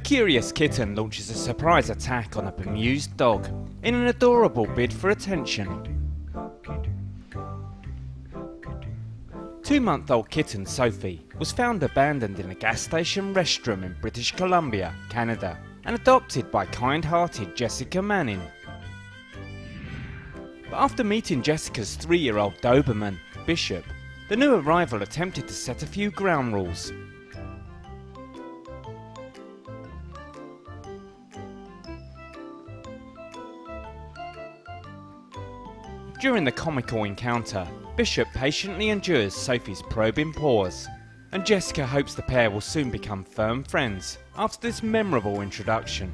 curious kitten launches a surprise attack on a bemused dog in an adorable bid for attention. 2-month-old kitten Sophie was found abandoned in a gas station restroom in British Columbia, Canada, and adopted by kind-hearted Jessica Manning. But after meeting Jessica's 3-year-old Doberman, Bishop, the new arrival attempted to set a few ground rules. During the comical encounter, Bishop patiently endures Sophie's probing paws, and Jessica hopes the pair will soon become firm friends after this memorable introduction.